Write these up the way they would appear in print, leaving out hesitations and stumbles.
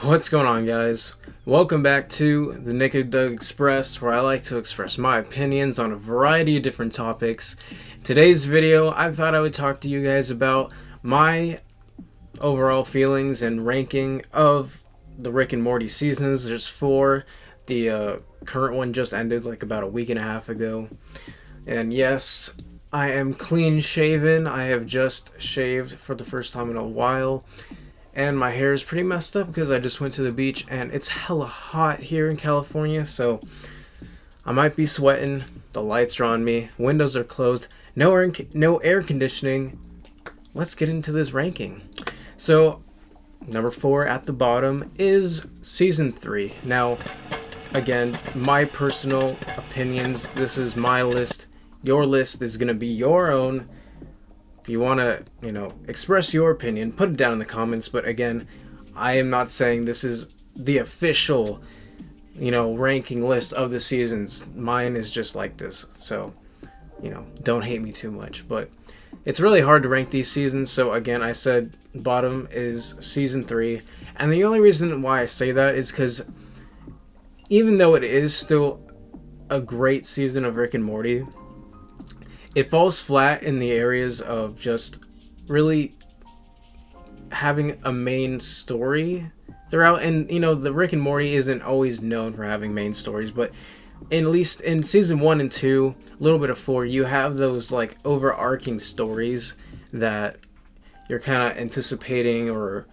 What's going on, guys? Welcome back to the Nick and Doug Express, where I like to express my opinions on a variety of different topics. Today's video, I thought I would talk to you guys about my overall feelings and ranking of the Rick and Morty seasons. There's four. The current one just ended like about a week and a half ago. And yes, I am clean shaven. I have just shaved for the first time in a while. And my hair is pretty messed up because I just went to the beach and it's hella hot here in California, so I might be sweating. The lights are on me, windows are closed, no air conditioning. Let's get into this ranking. So, number 4 at the bottom is season 3. Now, again, my personal opinions. This is my list. Your list is going to be your own. If you want to, express your opinion, put it down in the comments. But again, I am not saying this is the official, ranking list of the seasons. Mine is just like this. So, don't hate me too much. But it's really hard to rank these seasons. So again, I said bottom is season 3. And the only reason why I say that is because even though it is still a great season of Rick and Morty, it falls flat in the areas of just really having a main story throughout. And, the Rick and Morty isn't always known for having main stories, but at least in season 1 and 2, a little bit of 4, you have those, like, overarching stories that you're kind of anticipating or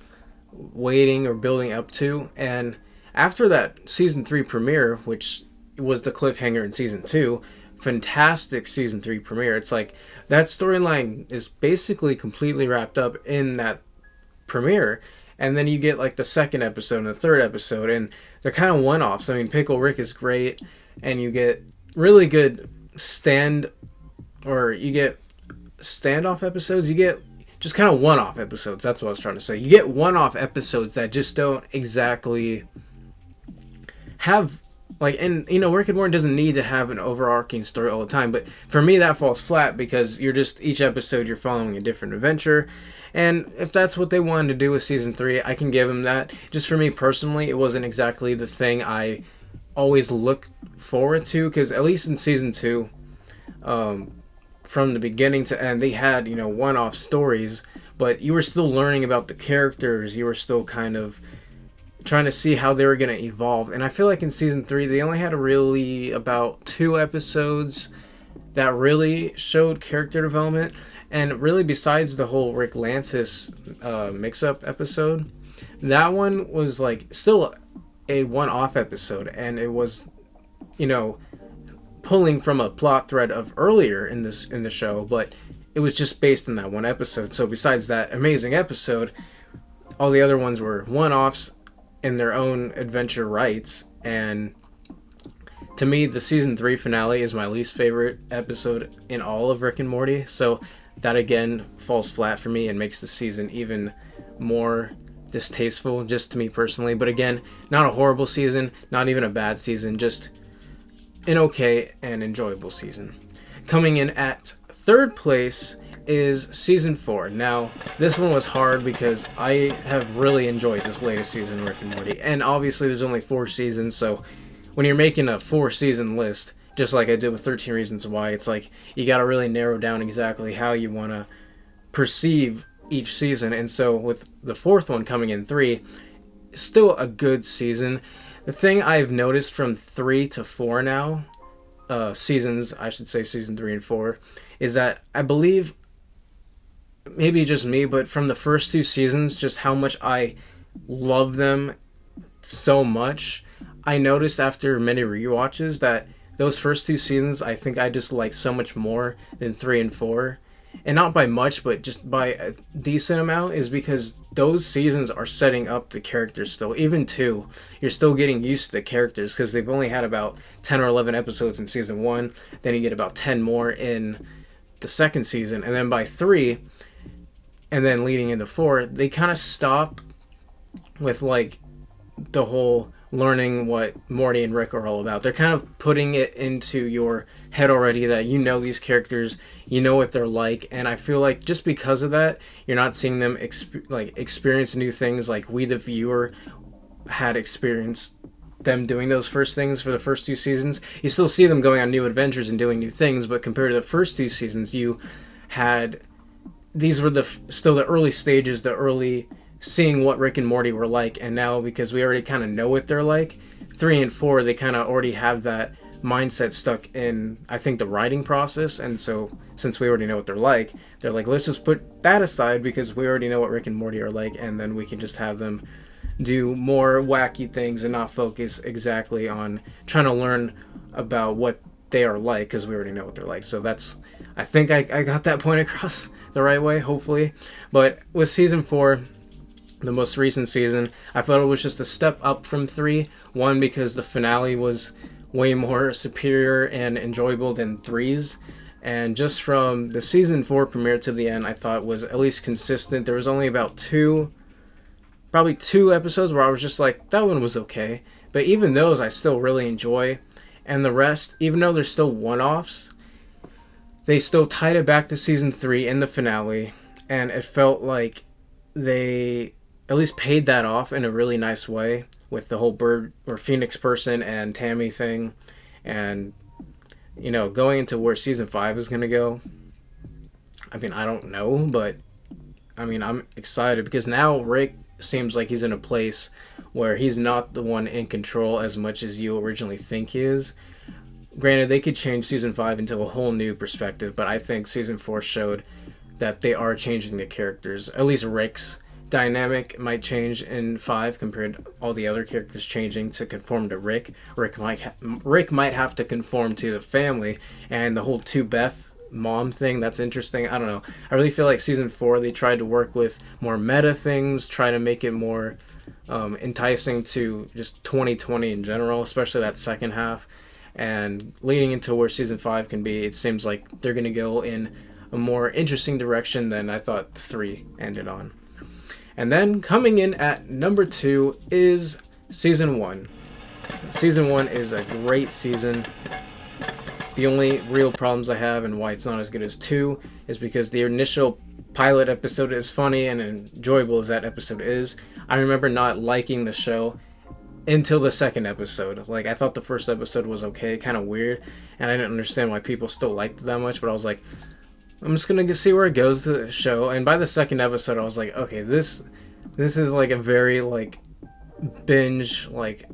waiting or building up to. And after that season 3 premiere, which was the cliffhanger in season 2, fantastic season 3 premiere. It's like that storyline is basically completely wrapped up in that premiere, and then you get like the second episode and the third episode, and they're kind of one-offs. I mean, Pickle Rick is great, and you get really good standoff episodes. You get just kind of one-off episodes. That's what I was trying to say. You get one-off episodes that just don't exactly have, like, and Rick and Morty doesn't need to have an overarching story all the time, but for me that falls flat because each episode you're following a different adventure. And if that's what they wanted to do with season 3, I can give them that. Just for me personally, it wasn't exactly the thing I always look forward to, because at least in season 2, from the beginning to end, they had one-off stories, but you were still learning about the characters. You were still kind of trying to see how they were going to evolve. And I feel like in season 3 they only had really about 2 episodes that really showed character development. And really, besides the whole Rick Lantis mix-up episode, that one was like still a one-off episode, and it was pulling from a plot thread of earlier in the show, but it was just based on that one episode. So besides that amazing episode, all the other ones were one-offs in their own adventure rights. And to me, the season 3 finale is my least favorite episode in all of Rick and Morty, so that again falls flat for me and makes the season even more distasteful, just to me personally. But again, not a horrible season, not even a bad season, just an okay and enjoyable season. Coming in at third place is season 4. Now, this one was hard because I have really enjoyed this latest season of Rick and Morty. And obviously there's only 4 seasons, so when you're making a 4-season list, just like I did with 13 Reasons Why, it's like you gotta really narrow down exactly how you want to perceive each season. And so with the 4th one coming in 3, still a good season. The thing I've noticed from 3 to 4 now, seasons, I should say season 3 and 4, is that I believe, maybe just me, but from the first 2 seasons, just how much I love them so much. I noticed after many rewatches that those first 2 seasons, I think I just like so much more than 3 and 4. And not by much, but just by a decent amount, is because those seasons are setting up the characters still. Even 2, you're still getting used to the characters because they've only had about 10 or 11 episodes in season 1. Then you get about 10 more in the second season. And then by 3, and then leading into 4, they kind of stop with like the whole learning what Morty and Rick are all about. They're kind of putting it into your head already that these characters, what they're like, and I feel like just because of that, you're not seeing them experience new things like we the viewer had experienced them doing those first things for the first 2 seasons. You still see them going on new adventures and doing new things, but compared to the first 2 seasons, you had these were still the early stages, the early seeing what Rick and Morty were like. And now, because we already kind of know what they're like, 3 and 4, they kind of already have that mindset stuck in, I think, the writing process. And so since we already know what they're like, let's just put that aside because we already know what Rick and Morty are like, and then we can just have them do more wacky things and not focus exactly on trying to learn about what they are like, because we already know what they're like. So that's, I think I got that point across the right way, hopefully. But with season 4, the most recent season, I felt it was just a step up from 3. One, because the finale was way more superior and enjoyable than 3's. And just from the season 4 premiere to the end, I thought was at least consistent. There was only about probably two episodes where I was just like, that one was okay. But even those I still really enjoy. And the rest, even though they're still one-offs, they still tied it back to season 3 in the finale. And it felt like they at least paid that off in a really nice way with the whole bird or Phoenix person and Tammy thing. And, you know, going into where season 5 is going to go, I mean, I don't know, but I mean, I'm excited because now Rick seems like he's in a place where he's not the one in control as much as you originally think he is. Granted, they could change season 5 into a whole new perspective, but I think season 4 showed that they are changing the characters. At least Rick's dynamic might change in 5 compared to all the other characters changing to conform to Rick. Rick might have to conform to the family, and the whole To Beth mom thing, that's interesting. I don't know. I really feel like season 4 they tried to work with more meta things, try to make it more enticing to just 2020 in general, especially that second half. And leading into where season 5 can be, it seems like they're going to go in a more interesting direction than I thought 3 ended on. And then coming in at number 2 is season 1. Season 1 is a great season. The only real problems I have and why it's not as good as 2 is because the initial pilot episode is funny and enjoyable as that episode is. I remember not liking the show until the second episode. Like, I thought the first episode was okay, kind of weird, and I didn't understand why people still liked it that much, but I was like, I'm just gonna see where it goes to the show. And by the second episode, I was like, okay, this is like a very like binge, like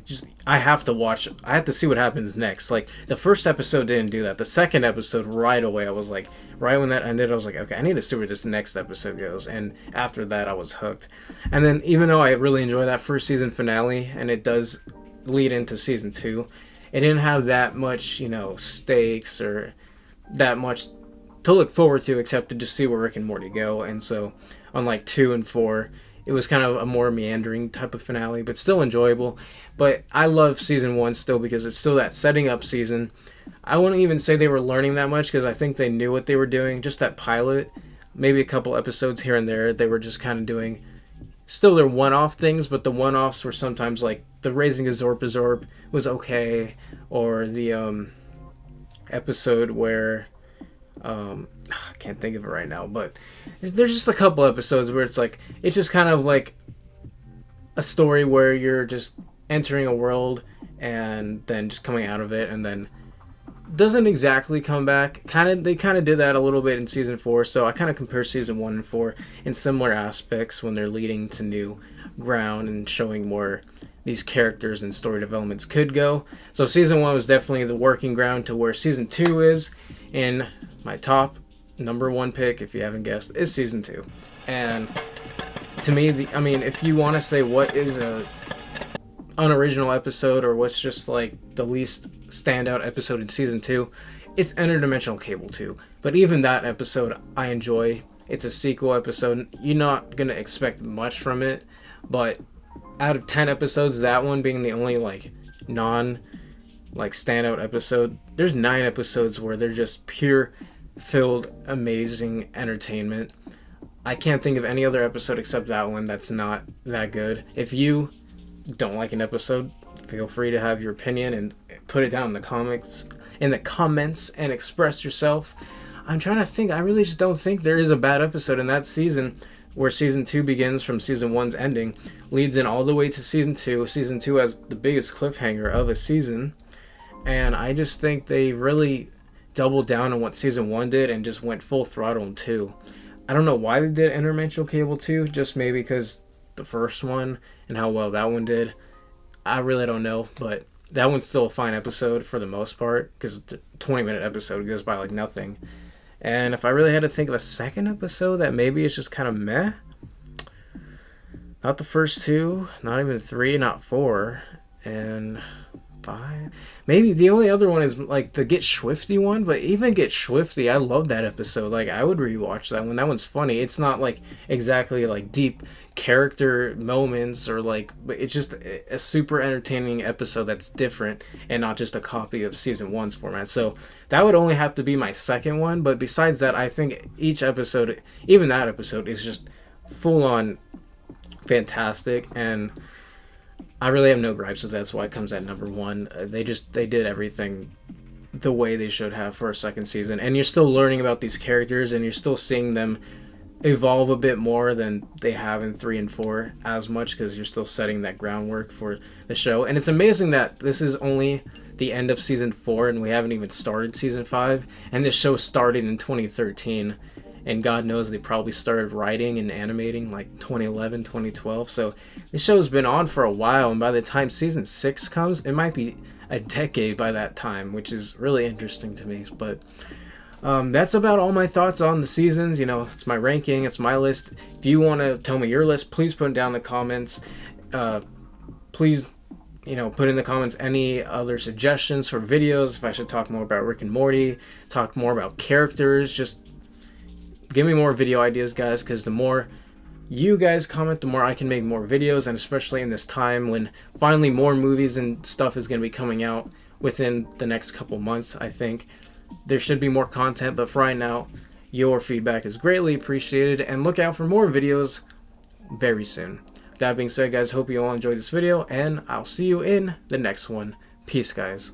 just I have to see what happens next. Like, the first episode didn't do that. The second episode, right away, I was like, right when that ended, I was like, okay, I need to see where this next episode goes. And after that, I was hooked. And then, even though I really enjoy that first season finale, and it does lead into season 2, it didn't have that much, you know, stakes or that much to look forward to except to just see where Rick and Morty go. And so, unlike 2 and 4, it was kind of a more meandering type of finale, but still enjoyable. But I love season 1 still because it's still that setting up season. I wouldn't even say they were learning that much because I think they knew what they were doing. Just that pilot, maybe a couple episodes here and there, they were just kind of doing still their one-off things, but the one-offs were sometimes like the raising a Zorpazorp was okay, or the episode where I can't think of it right now, but there's just a couple episodes where it's like, it's just kind of like a story where you're just entering a world and then just coming out of it, and then doesn't exactly come back. They kind of did that a little bit in season 4, so I kind of compare season 1 and 4 in similar aspects when they're leading to new ground and showing where these characters and story developments could go. So season 1 was definitely the working ground to where season 2 is. In my top number 1 pick, if you haven't guessed, is season 2. And to me, if you want to say what is a unoriginal episode or what's just like the least standout episode in season 2, it's Interdimensional Cable 2. But even that episode I enjoy. It's a sequel episode. You're not gonna expect much from it, but out of 10 episodes, that one being the only like standout episode, there's 9 episodes where they're just pure filled amazing entertainment. I can't think of any other episode except that one that's not that good. If you don't like an episode, feel free to have your opinion and put it down in the comments and express yourself. I'm trying to think. I really just don't think there is a bad episode in that season. where season 2 begins from season 1's ending, leads in all the way to season 2. Season 2 has the biggest cliffhanger of a season, and I just think they really doubled down on what season 1 did and just went full throttle in 2. I don't know why they did Interdimensional Cable 2, just maybe because the first one and how well that one did. I really don't know, but that one's still a fine episode for the most part, because the 20-minute episode goes by like nothing. And if I really had to think of a second episode that maybe is just kind of meh, not the first 2, not even 3, not 4, and 5. Maybe the only other one is like the Get Swifty one, but even Get Swifty, I love that episode. Like, I would rewatch that one. That one's funny. It's not like exactly like deep character moments or like, but it's just a super entertaining episode that's different and not just a copy of season 1's format. So that would only have to be my second one. But besides that, I think each episode, even that episode, is just full on fantastic, and I really have no gripes with that. That's why it comes at number 1. They did everything the way they should have for a second season, and you're still learning about these characters, and you're still seeing them evolve a bit more than they have in 3 and 4 as much, because you're still setting that groundwork for the show. And it's amazing that this is only the end of season 4 and we haven't even started season 5, and this show started in 2013, and God knows they probably started writing and animating like 2011, 2012. So this show's been on for a while, and by the time season 6 comes, it might be a decade by that time, which is really interesting to me. But that's about all my thoughts on the seasons. You know, it's my ranking, it's my list. If you want to tell me your list, please put it down in the comments. Please, you know, put in the comments any other suggestions for videos. If I should talk more about Rick and Morty, talk more about characters, just give me more video ideas, guys, because the more you guys comment, the more I can make more videos, and especially in this time when finally more movies and stuff is going to be coming out within the next couple months. I think there should be more content, but for right now, your feedback is greatly appreciated, and look out for more videos very soon. That being said, guys, hope you all enjoyed this video, and I'll see you in the next one. Peace, guys.